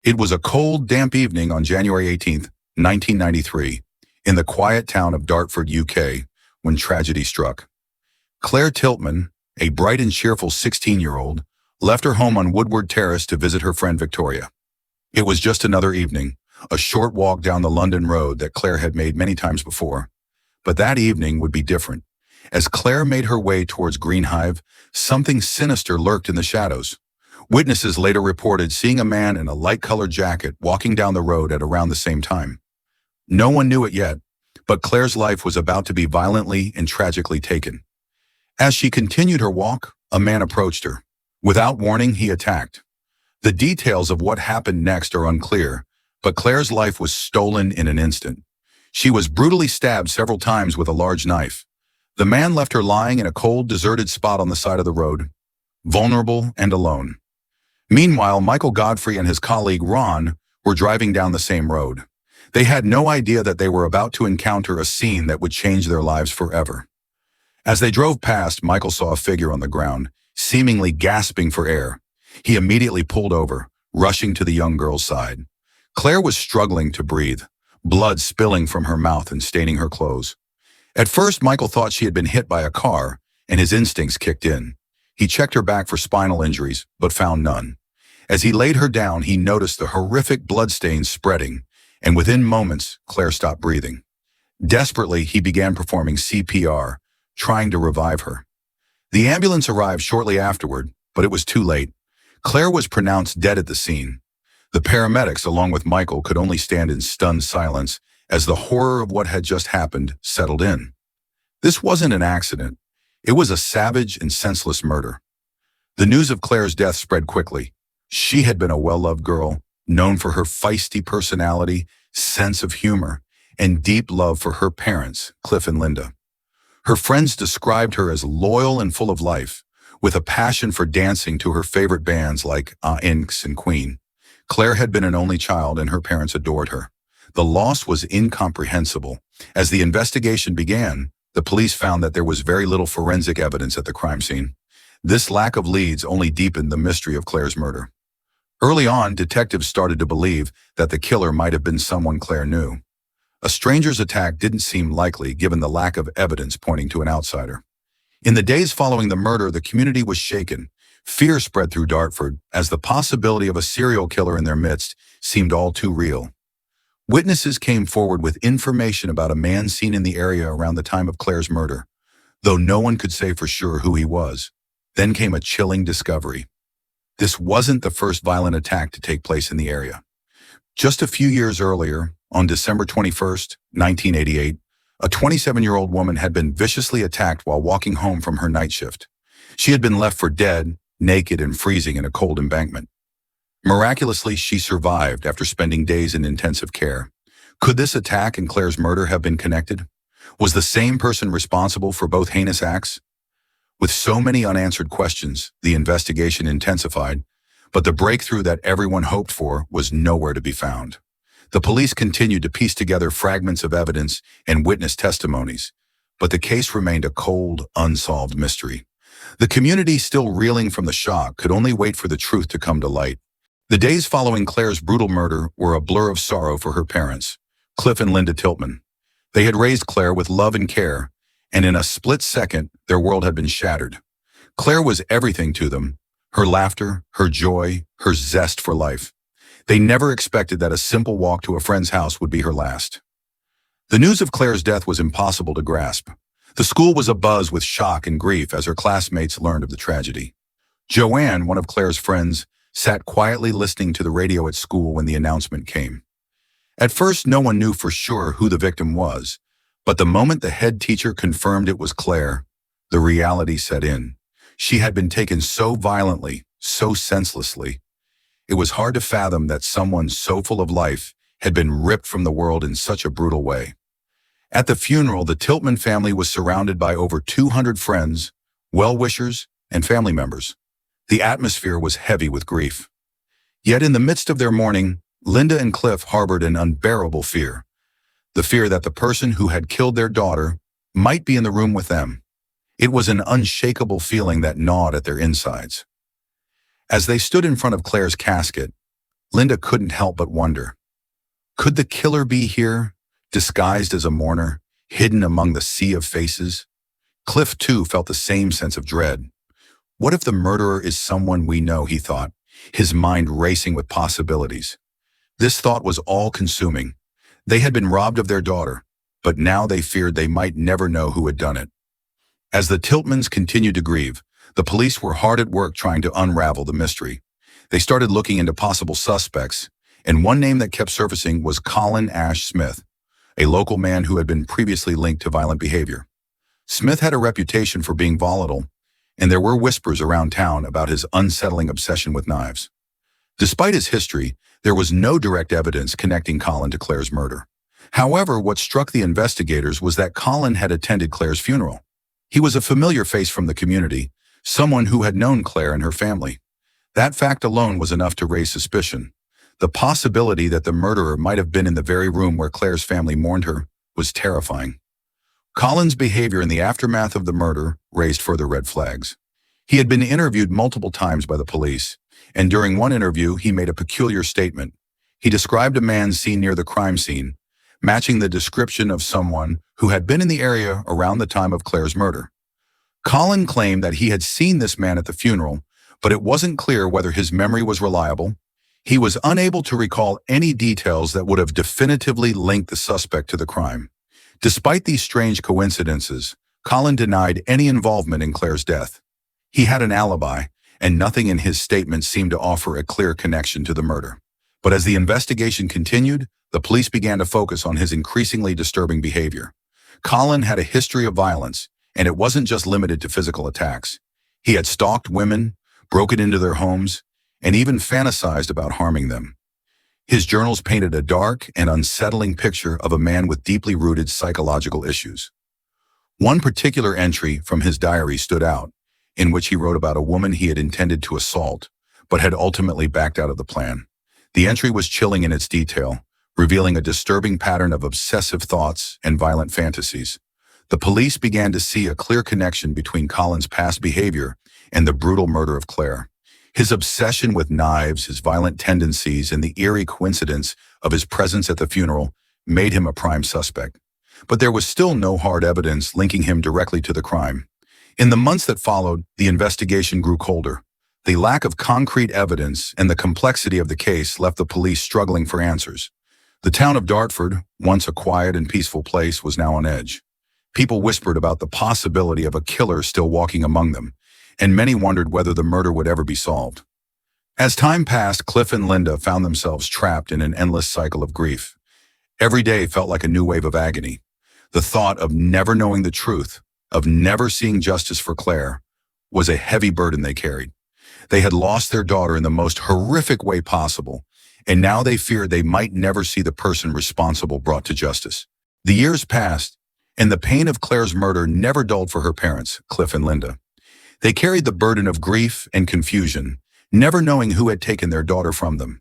It was a cold, damp evening on January 18th, 1993, in the quiet town of Dartford, UK, when tragedy struck. Claire Tiltman, a bright and cheerful 16-year-old, left her home on Woodward Terrace to visit her friend Victoria. It was just another evening, a short walk down the London road that Claire had made many times before. But that evening would be different. As Claire made her way towards Greenhive, something sinister lurked in the shadows. Witnesses later reported seeing a man in a light-colored jacket walking down the road at around the same time. No one knew it yet, but Claire's life was about to be violently and tragically taken. As she continued her walk, a man approached her. Without warning, he attacked. The details of what happened next are unclear, but Claire's life was stolen in an instant. She was brutally stabbed several times with a large knife. The man left her lying in a cold, deserted spot on the side of the road, vulnerable and alone. Meanwhile, Michael Godfrey and his colleague Ron were driving down the same road. They had no idea that they were about to encounter a scene that would change their lives forever. As they drove past, Michael saw a figure on the ground, seemingly gasping for air. He immediately pulled over, rushing to the young girl's side. Claire was struggling to breathe, blood spilling from her mouth and staining her clothes. At first, Michael thought she had been hit by a car, and his instincts kicked in. He checked her back for spinal injuries, but found none. As he laid her down, he noticed the horrific bloodstains spreading, and within moments, Claire stopped breathing. Desperately, he began performing CPR, trying to revive her. The ambulance arrived shortly afterward, but it was too late. Claire was pronounced dead at the scene. The paramedics, along with Michael, could only stand in stunned silence as the horror of what had just happened settled in. This wasn't an accident. It was a savage and senseless murder. The news of Claire's death spread quickly. She had been a well-loved girl, known for her feisty personality, sense of humor, and deep love for her parents, Cliff and Linda. Her friends described her as loyal and full of life, with a passion for dancing to her favorite bands like Inks and Queen. Claire had been an only child and her parents adored her. The loss was incomprehensible. As the investigation began, the police found that there was very little forensic evidence at the crime scene. This lack of leads only deepened the mystery of Claire's murder. Early on, detectives started to believe that the killer might have been someone Claire knew. A stranger's attack didn't seem likely given the lack of evidence pointing to an outsider. In the days following the murder, the community was shaken. Fear spread through Dartford as the possibility of a serial killer in their midst seemed all too real. Witnesses came forward with information about a man seen in the area around the time of Claire's murder, though no one could say for sure who he was. Then came a chilling discovery. This wasn't the first violent attack to take place in the area. Just a few years earlier, on December 21st, 1988, a 27-year-old woman had been viciously attacked while walking home from her night shift. She had been left for dead, naked and freezing in a cold embankment. Miraculously, she survived after spending days in intensive care. Could this attack and Claire's murder have been connected? Was the same person responsible for both heinous acts? With so many unanswered questions, the investigation intensified, but the breakthrough that everyone hoped for was nowhere to be found. The police continued to piece together fragments of evidence and witness testimonies, but the case remained a cold, unsolved mystery. The community, still reeling from the shock, could only wait for the truth to come to light. The days following Claire's brutal murder were a blur of sorrow for her parents, Cliff and Linda Tiltman. They had raised Claire with love and care, and in a split second, their world had been shattered. Claire was everything to them, her laughter, her joy, her zest for life. They never expected that a simple walk to a friend's house would be her last. The news of Claire's death was impossible to grasp. The school was abuzz with shock and grief as her classmates learned of the tragedy. Joanne, one of Claire's friends, sat quietly listening to the radio at school when the announcement came. At first, no one knew for sure who the victim was, but the moment the head teacher confirmed it was Claire, the reality set in. She had been taken so violently, so senselessly. It was hard to fathom that someone so full of life had been ripped from the world in such a brutal way. At the funeral, the Tiltman family was surrounded by over 200 friends, well-wishers, and family members. The atmosphere was heavy with grief. Yet in the midst of their mourning, Linda and Cliff harbored an unbearable fear. The fear that the person who had killed their daughter might be in the room with them. It was an unshakable feeling that gnawed at their insides. As they stood in front of Claire's casket, Linda couldn't help but wonder. Could the killer be here, disguised as a mourner, hidden among the sea of faces? Cliff, too, felt the same sense of dread. What if the murderer is someone we know, he thought, his mind racing with possibilities. This thought was all-consuming. They had been robbed of their daughter, but now they feared they might never know who had done it. As the Tiltmans continued to grieve, the police were hard at work trying to unravel the mystery. They started looking into possible suspects, and one name that kept surfacing was Colin Ash Smith, a local man who had been previously linked to violent behavior. Smith had a reputation for being volatile, and there were whispers around town about his unsettling obsession with knives. Despite his history, there was no direct evidence connecting Colin to Claire's murder. However, what struck the investigators was that Colin had attended Claire's funeral. He was a familiar face from the community, someone who had known Claire and her family. That fact alone was enough to raise suspicion. The possibility that the murderer might have been in the very room where Claire's family mourned her was terrifying. Colin's behavior in the aftermath of the murder raised further red flags. He had been interviewed multiple times by the police, and during one interview he made a peculiar statement. He described a man seen near the crime scene, matching the description of someone who had been in the area around the time of Claire's murder. Colin claimed that he had seen this man at the funeral, but it wasn't clear whether his memory was reliable. He was unable to recall any details that would have definitively linked the suspect to the crime. Despite these strange coincidences, Colin denied any involvement in Claire's death. He had an alibi, and nothing in his statement seemed to offer a clear connection to the murder. But as the investigation continued, the police began to focus on his increasingly disturbing behavior. Colin had a history of violence, and it wasn't just limited to physical attacks. He had stalked women, broken into their homes, and even fantasized about harming them. His journals painted a dark and unsettling picture of a man with deeply rooted psychological issues. One particular entry from his diary stood out, in which he wrote about a woman he had intended to assault, but had ultimately backed out of the plan. The entry was chilling in its detail, revealing a disturbing pattern of obsessive thoughts and violent fantasies. The police began to see a clear connection between Colin's past behavior and the brutal murder of Claire. His obsession with knives, his violent tendencies, and the eerie coincidence of his presence at the funeral made him a prime suspect. But there was still no hard evidence linking him directly to the crime. In the months that followed, the investigation grew colder. The lack of concrete evidence and the complexity of the case left the police struggling for answers. The town of Dartford, once a quiet and peaceful place, was now on edge. People whispered about the possibility of a killer still walking among them, and many wondered whether the murder would ever be solved. As time passed, Cliff and Linda found themselves trapped in an endless cycle of grief. Every day felt like a new wave of agony. The thought of never knowing the truth, of never seeing justice for Claire, was a heavy burden they carried. They had lost their daughter in the most horrific way possible, and now they feared they might never see the person responsible brought to justice. The years passed, and the pain of Claire's murder never dulled for her parents, Cliff and Linda. They carried the burden of grief and confusion, never knowing who had taken their daughter from them.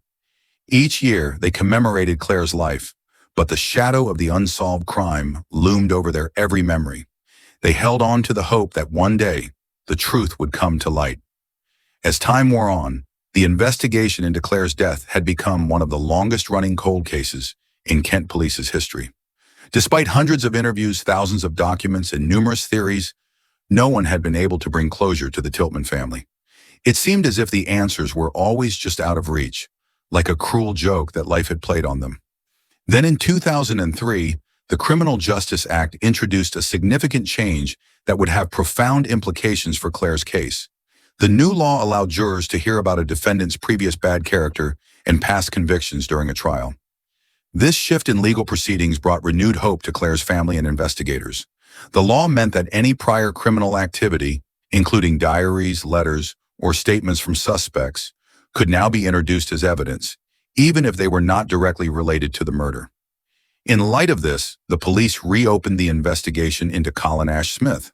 Each year, they commemorated Claire's life, but the shadow of the unsolved crime loomed over their every memory. They held on to the hope that one day, the truth would come to light. As time wore on, the investigation into Claire's death had become one of the longest-running cold cases in Kent Police's history. Despite hundreds of interviews, thousands of documents, and numerous theories, no one had been able to bring closure to the Tiltman family. It seemed as if the answers were always just out of reach, like a cruel joke that life had played on them. Then in 2003, the Criminal Justice Act introduced a significant change that would have profound implications for Claire's case. The new law allowed jurors to hear about a defendant's previous bad character and past convictions during a trial. This shift in legal proceedings brought renewed hope to Claire's family and investigators. The law meant that any prior criminal activity, including diaries, letters, or statements from suspects, could now be introduced as evidence, even if they were not directly related to the murder. In light of this, the police reopened the investigation into Colin Ash Smith.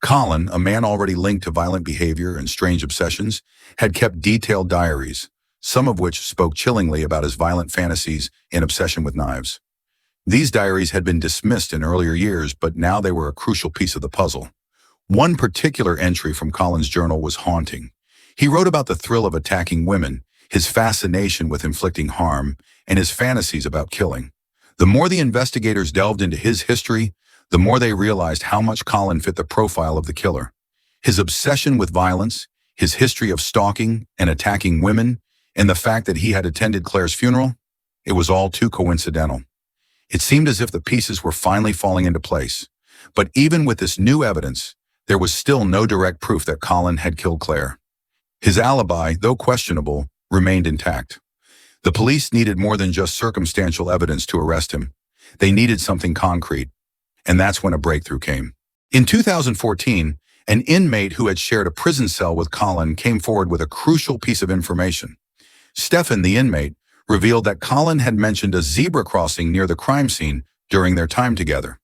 Colin, a man already linked to violent behavior and strange obsessions, had kept detailed diaries, some of which spoke chillingly about his violent fantasies and obsession with knives. These diaries had been dismissed in earlier years, but now they were a crucial piece of the puzzle. One particular entry from Colin's journal was haunting. He wrote about the thrill of attacking women, his fascination with inflicting harm, and his fantasies about killing. The more the investigators delved into his history, the more they realized how much Colin fit the profile of the killer. His obsession with violence, his history of stalking and attacking women, and the fact that he had attended Claire's funeral, it was all too coincidental. It seemed as if the pieces were finally falling into place. But even with this new evidence, there was still no direct proof that Colin had killed Claire. His alibi, though questionable, remained intact. The police needed more than just circumstantial evidence to arrest him. They needed something concrete. And that's when a breakthrough came. In 2014, an inmate who had shared a prison cell with Colin came forward with a crucial piece of information. Stefan, the inmate, revealed that Colin had mentioned a zebra crossing near the crime scene during their time together.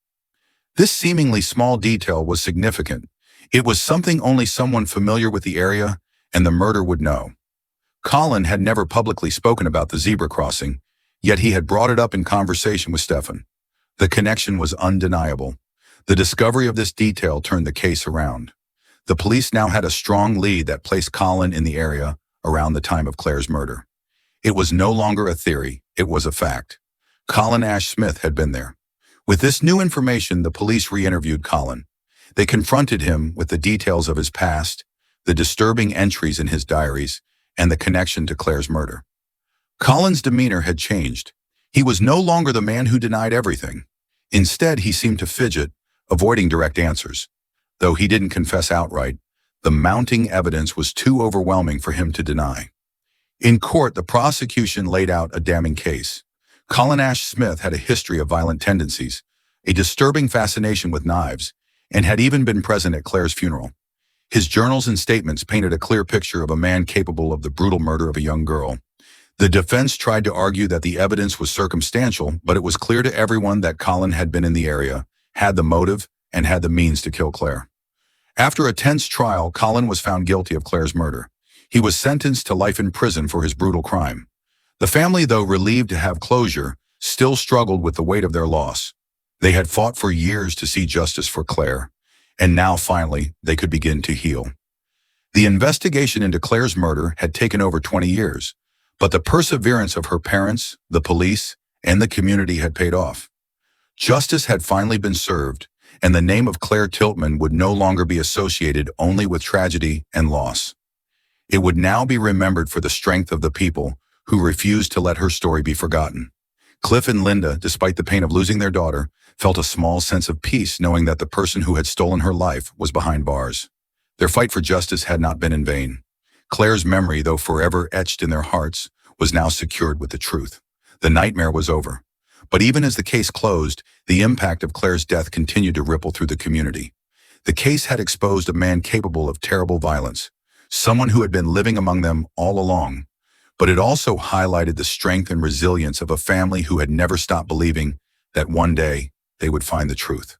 This seemingly small detail was significant. It was something only someone familiar with the area and the murder would know. Colin had never publicly spoken about the zebra crossing, yet he had brought it up in conversation with Stefan. The connection was undeniable. The discovery of this detail turned the case around. The police now had a strong lead that placed Colin in the area around the time of Claire's murder. It was no longer a theory, it was a fact. Colin Ash Smith had been there. With this new information, the police re-interviewed Colin. They confronted him with the details of his past, the disturbing entries in his diaries, and the connection to Claire's murder. Colin's demeanor had changed. He was no longer the man who denied everything. Instead, he seemed to fidget, avoiding direct answers. Though he didn't confess outright, the mounting evidence was too overwhelming for him to deny. In court, the prosecution laid out a damning case. Colin Ash Smith had a history of violent tendencies, a disturbing fascination with knives, and had even been present at Claire's funeral. His journals and statements painted a clear picture of a man capable of the brutal murder of a young girl. The defense tried to argue that the evidence was circumstantial, but it was clear to everyone that Colin had been in the area, had the motive, and had the means to kill Claire. After a tense trial, Colin was found guilty of Claire's murder. He was sentenced to life in prison for his brutal crime. The family, though relieved to have closure, still struggled with the weight of their loss. They had fought for years to see justice for Claire, and now finally they could begin to heal. The investigation into Claire's murder had taken over 20 years, but the perseverance of her parents, the police, and the community had paid off. Justice had finally been served, and the name of Claire Tiltman would no longer be associated only with tragedy and loss. It would now be remembered for the strength of the people who refused to let her story be forgotten. Cliff and Linda, despite the pain of losing their daughter, felt a small sense of peace knowing that the person who had stolen her life was behind bars. Their fight for justice had not been in vain. Claire's memory, though forever etched in their hearts, was now secured with the truth. The nightmare was over. But even as the case closed, the impact of Claire's death continued to ripple through the community. The case had exposed a man capable of terrible violence, someone who had been living among them all along. But it also highlighted the strength and resilience of a family who had never stopped believing that one day they would find the truth.